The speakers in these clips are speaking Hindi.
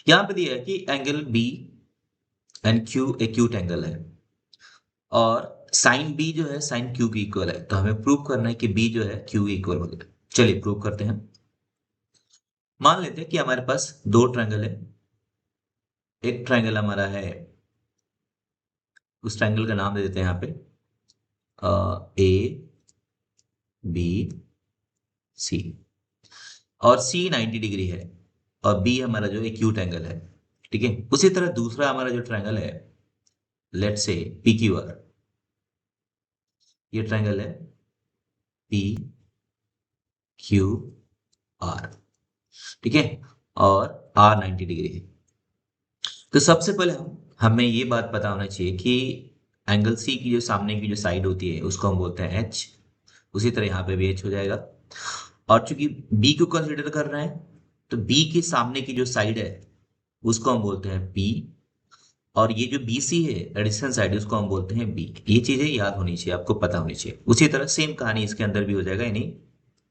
यहाँ पे दिया है कि angle B and Q acute angle है और साइन बी जो है साइन क्यू के इक्वल है, तो हमें प्रूव करना है कि बी जो है क्यू इक्वल हो गया। चलिए प्रूव करते हैं। मान लेते हैं कि हमारे पास दो ट्रायंगल है। एक ट्रायंगल हमारा है, उस ट्रायंगल का नाम दे देते हैं यहाँ पे ए बी सी, और सी 90 डिग्री है और बी हमारा जो एक्यूट एंगल है। ठीक है, उसी तरह दूसरा हमारा जो ट्रायंगल है, let's say P Q R, ये ट्रायंगल है पी क्यू आर। ठीक है, और आर 90 डिग्री है। तो सबसे पहले हमें ये बात पता होना चाहिए कि एंगल सी की जो सामने की जो साइड होती है उसको हम बोलते हैं एच। उसी तरह यहाँ पे भी एच हो जाएगा। और चूंकि बी को कंसिडर कर रहे हैं, तो बी के सामने की जो साइड है उसको हम बोलते हैं पी, और ये जो बी सी है एडिशन साइड उसको हम बोलते हैं बी। ये चीजें याद होनी चाहिए, आपको पता होनी चाहिए। उसी तरह सेम कहानी इसके अंदर भी हो जाएगा, यानी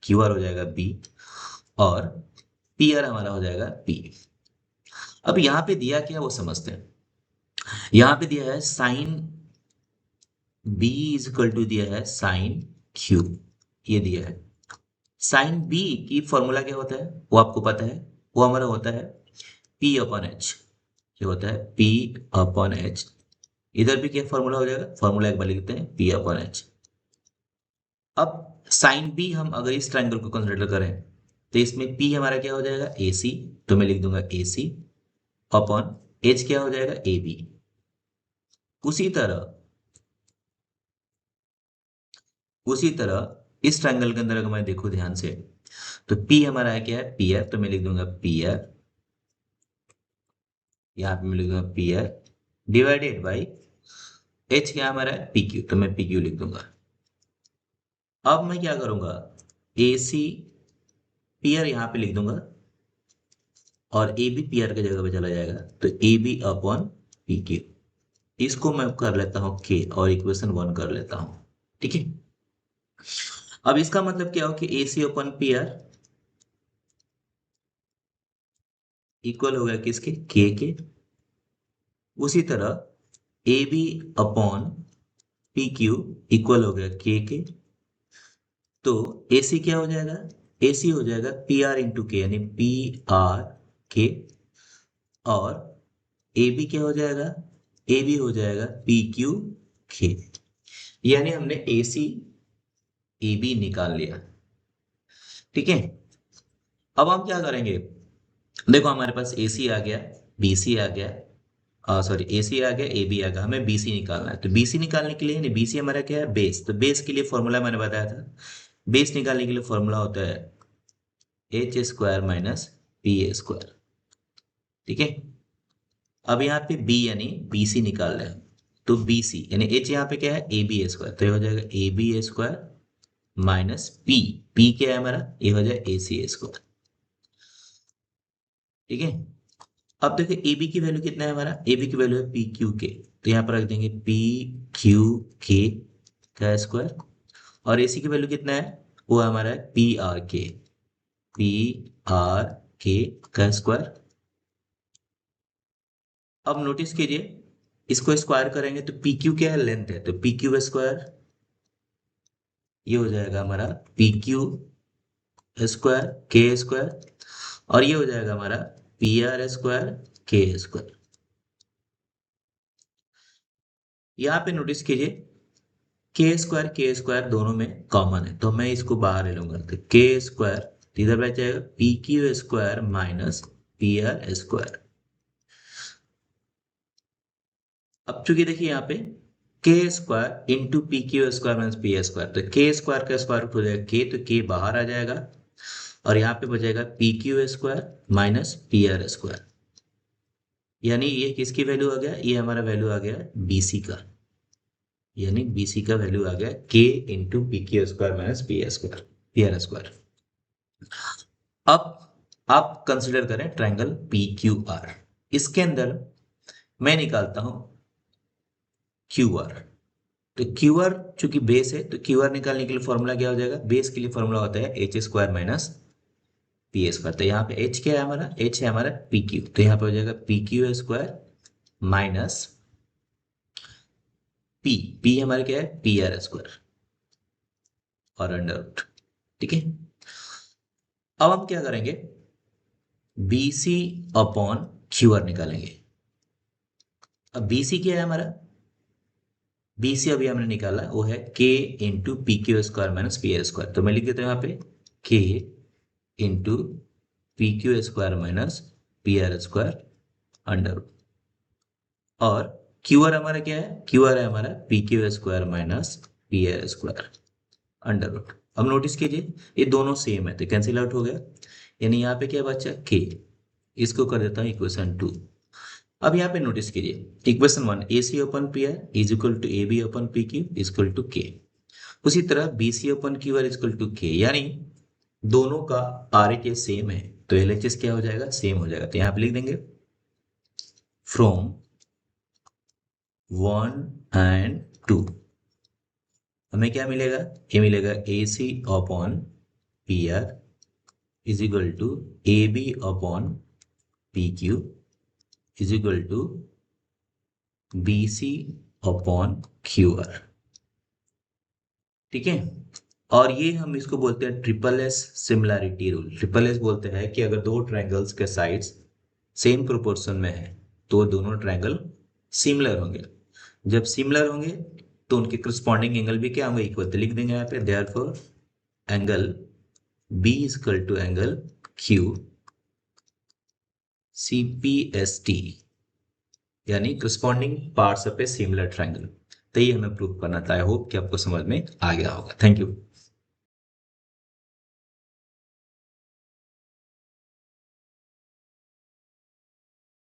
क्यू आर हो जाएगा बी और पी आर हमारा हो जाएगा पी। अब यहाँ पे दिया क्या वो समझते हैं। यहाँ पे दिया है sine B is equal to दिया है साइन क्यू, ये दिया है। साइन बी की फॉर्मूला क्या होता है वो आपको पता है, वो हमारा होता है पी अपॉन एच। क्या होता है पी अपॉन एच। इधर भी क्या फॉर्मूला हो जाएगा, फॉर्मूला एक बार लिखते हैं पी अपॉन एच। अब साइन बी हम अगर इस ट्रायंगल को कंसिडर करें तो इसमें पी हमारा क्या हो जाएगा ए सी, तो मैं लिख दूंगा ए सी अपॉन एच क्या हो जाएगा ए बी। उसी तरह उसी तरह इस ट्रायंगल के अंदर अगर मैं देखूं ध्यान से, तो पी हमारा है क्या है पी आर, तो मैं लिख दूंगा पी आर, यहाँ पे मैं लिख दूंगा P R divided by H क्या हमारा है पी क्यू, तो मैं पी क्यू लिख दूंगा। अब मैं क्या करूंगा, ए सी पी आर यहाँ पे लिख दूंगा और ए बी पी आर की जगह पे चला जाएगा, तो A B upon P Q. इसको मैं कर लेता हूँ के और इक्वेशन वन कर लेता हूँ। ठीक है, अब इसका मतलब क्या हो कि A C upon P R equal हो गया किसके के। उसी तरह A B upon P Q equal हो गया के। तो ए सी क्या हो जाएगा, ए सी हो जाएगा पी आर इंटू के, यानी पी आर के। और ए बी क्या हो जाएगा, ए बी हो जाएगा पी क्यू के। यानी हमने ए सी ए बी निकाल लिया। ठीक है, अब हम क्या करेंगे, देखो हमारे पास ए सी आ गया, बी सी आ गया, सॉरी ए सी आ गया ए बी आ गया, हमें बी सी निकालना है। तो बी सी निकालने के लिए बी सी हमारा क्या है बेस, तो बेस के लिए फॉर्मूला मैंने बताया था। बेस निकालने के लिए फॉर्मूला होता है H square minus P A square. ठीक है, अब यहाँ पे बी यानी बी सी निकाल रहे हैं, तो बी सी यानी एच यहाँ पे क्या है ए बी स्क्वायर, तो ये हो जाएगा A B square minus P, P क्या है हमारा ये हो जाएगा ए सी स्क्वायर। ठीक है, अब देखिए ए बी की वैल्यू कितना है, हमारा ए बी की वैल्यू है पी क्यू के, तो यहाँ पर रख देंगे पी क्यू के का स्क्वायर। और ए सी की वैल्यू कितना है, वो हमारा है पी आर के का स्क्वायर। अब नोटिस कीजिए, इसको स्क्वायर करेंगे तो पी क्यू क्या है लेंथ है, तो पी क्यू स्क्वायर ये हो जाएगा हमारा पी क्यू स्क्वायर के स्क्वायर, और ये हो जाएगा हमारा पी आर स्क्वायर के स्क्वायर। यहाँ पे नोटिस कीजिए के स्क्वायर दोनों में कॉमन है, तो मैं इसको बाहर ले लूंगा, तो के स्क्वायर इधर बैठ जाएगा P Q square minus P R square. अब चूंकि देखिए यहाँ पे के square into P Q square minus P square, तो के स्क्वायर का स्क्वायर रूट हो जाएगा के, तो के बाहर आ जाएगा और यहाँ पे बचेगा P Q square minus P R square. यानी ये किसकी वैल्यू आ गया, ये हमारा वैल्यू आ गया बीसी का, यानी बीसी का वैल्यू आ गया के into P Q square minus P R square. अब आप कंसिडर करें ट्रायंगल पी क्यू आर, इसके अंदर मैं निकालता हूं क्यू आर। तो क्यू आर चूंकि बेस है, तो क्यू आर निकालने के लिए फॉर्मूला क्या हो जाएगा, बेस के लिए फॉर्मूला होता है H square minus P A square. तो यहाँ पे एच क्या है हमारा, एच है हमारा पी क्यू, तो यहाँ पे हो जाएगा P Q square minus P, P हमारा क्या है पी आर स्क्वायर और अंडर रूट। ठीक है, अब हम क्या करेंगे, B C upon Q R निकालेंगे। अब बी सी क्या है हमारा, बी सी अभी हमने निकाला वो है k into P Q square minus P R square. तो मैं लिख देता हूँ यहाँ पे k into P Q square minus P R square under root. और क्यू आर हमारा क्या है, क्यू आर है हमारा P Q square minus P R square under root. अब नोटिस कीजिए ये दोनों सेम है तो कैंसिल आउट हो गया, यानी यहाँ पे क्या बचा के, इसको कर देता हूँ इक्वेशन 2। अब यहाँ पे नोटिस कीजिए equation 1 A C upon P R is equal to A B upon P Q is equal to k, उसी तरह B C upon Q R is equal to k, यानी दोनों का आर एच एस सेम है तो एल एच एस क्या हो जाएगा, सेम हो जाएगा। तो यहाँ पे लिख देंगे फ्रॉम 1 एंड 2 हमें क्या मिलेगा, ये मिलेगा A C upon P R is equal to A B upon P Q is equal to B C upon Q R. ठीक है, और ये हम इसको बोलते हैं triple S similarity rule. Triple S बोलते हैं कि अगर दो ट्रायंगल्स के साइड्स सेम प्रोपोर्शन में है तो दोनों ट्रायंगल सिमिलर होंगे। जब सिमिलर होंगे तो उनके करस्पॉन्डिंग एंगल भी क्या होंगे, इक्वल। तो लिख देंगे यहाँ पे therefore angle B is equal to angle Q C P S T, यानी corresponding parts of a similar triangle. तो ये हमें प्रूव करना था। आई होप कि आपको समझ में आ गया होगा। Thank you.